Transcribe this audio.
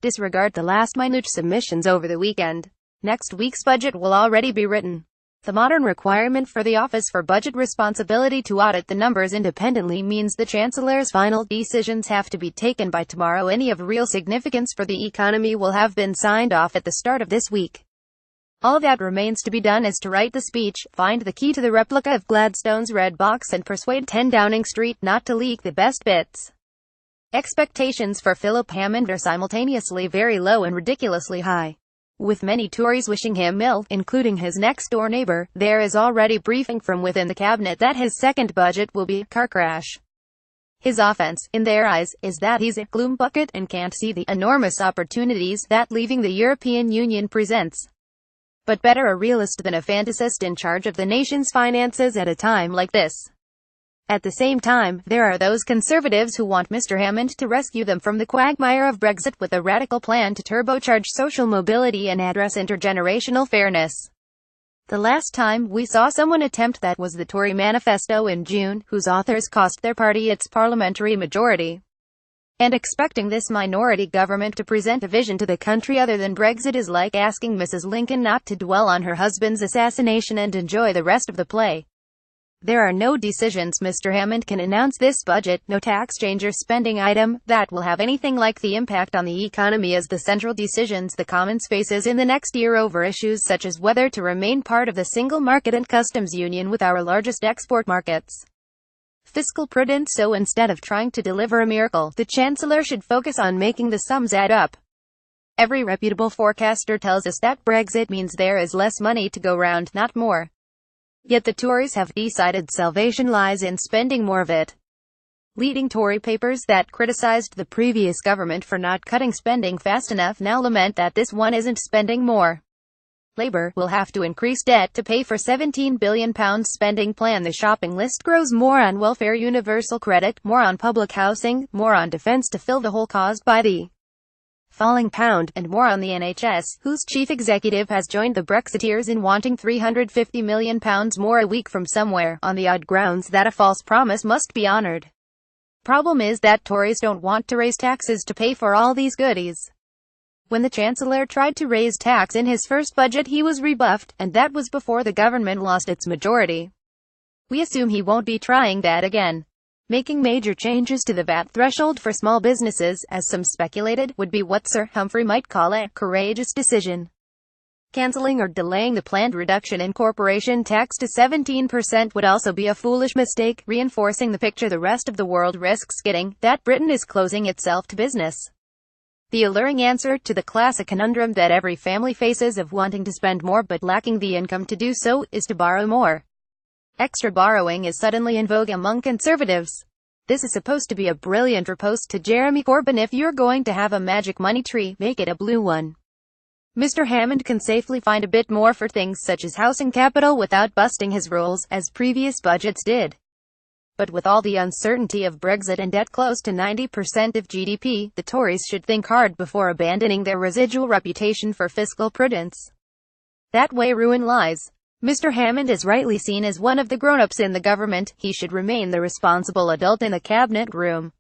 Disregard the last-minute submissions over the weekend. Next week's budget will already be written. The modern requirement for the Office for Budget Responsibility to audit the numbers independently means the Chancellor's final decisions have to be taken by tomorrow. Any of real significance for the economy will have been signed off at the start of this week. All that remains to be done is to write the speech, find the key to the replica of Gladstone's red box, and persuade 10 Downing Street not to leak the best bits. Expectations for Philip Hammond are simultaneously very low and ridiculously high. With many Tories wishing him ill, including his next-door neighbour, there is already briefing from within the cabinet that his second budget will be a car crash. His offence, in their eyes, is that he's a gloom bucket and can't see the enormous opportunities that leaving the European Union presents. But better a realist than a fantasist in charge of the nation's finances at a time like this. At the same time, there are those Conservatives who want Mr. Hammond to rescue them from the quagmire of Brexit with a radical plan to turbocharge social mobility and address intergenerational fairness. The last time we saw someone attempt that was the Tory manifesto in June, whose authors cost their party its parliamentary majority. And expecting this minority government to present a vision to the country other than Brexit is like asking Mrs. Lincoln not to dwell on her husband's assassination and enjoy the rest of the play. There are no decisions Mr. Hammond can announce this budget, no tax change or spending item, that will have anything like the impact on the economy as the central decisions the Commons faces in the next year over issues such as whether to remain part of the single market and customs union with our largest export markets. Fiscal prudence. So instead of trying to deliver a miracle, the Chancellor should focus on making the sums add up. Every reputable forecaster tells us that Brexit means there is less money to go round, not more. Yet the Tories have decided salvation lies in spending more of it. Leading Tory papers that criticized the previous government for not cutting spending fast enough now lament that this one isn't spending more. Labour will have to increase debt to pay for £17 billion spending plan. The shopping list grows: more on welfare, universal credit, more on public housing, more on defence to fill the hole caused by the falling pound, and more on the NHS, whose chief executive has joined the Brexiteers in wanting £350 million more a week from somewhere, on the odd grounds that a false promise must be honoured. Problem is that Tories don't want to raise taxes to pay for all these goodies. When the Chancellor tried to raise tax in his first budget, he was rebuffed, and that was before the government lost its majority. We assume he won't be trying that again. Making major changes to the VAT threshold for small businesses, as some speculated, would be what Sir Humphrey might call a courageous decision. Cancelling or delaying the planned reduction in corporation tax to 17% would also be a foolish mistake, reinforcing the picture the rest of the world risks getting, that Britain is closing itself to business. The alluring answer to the classic conundrum that every family faces of wanting to spend more but lacking the income to do so, is to borrow more. Extra borrowing is suddenly in vogue among Conservatives. This is supposed to be a brilliant riposte to Jeremy Corbyn. If you're going to have a magic money tree, make it a blue one. Mr. Hammond can safely find a bit more for things such as housing capital without busting his rules, as previous budgets did. But with all the uncertainty of Brexit and debt close to 90% of GDP, the Tories should think hard before abandoning their residual reputation for fiscal prudence. That way ruin lies. Mr. Hammond is rightly seen as one of the grown-ups in the government. He should remain the responsible adult in the cabinet room.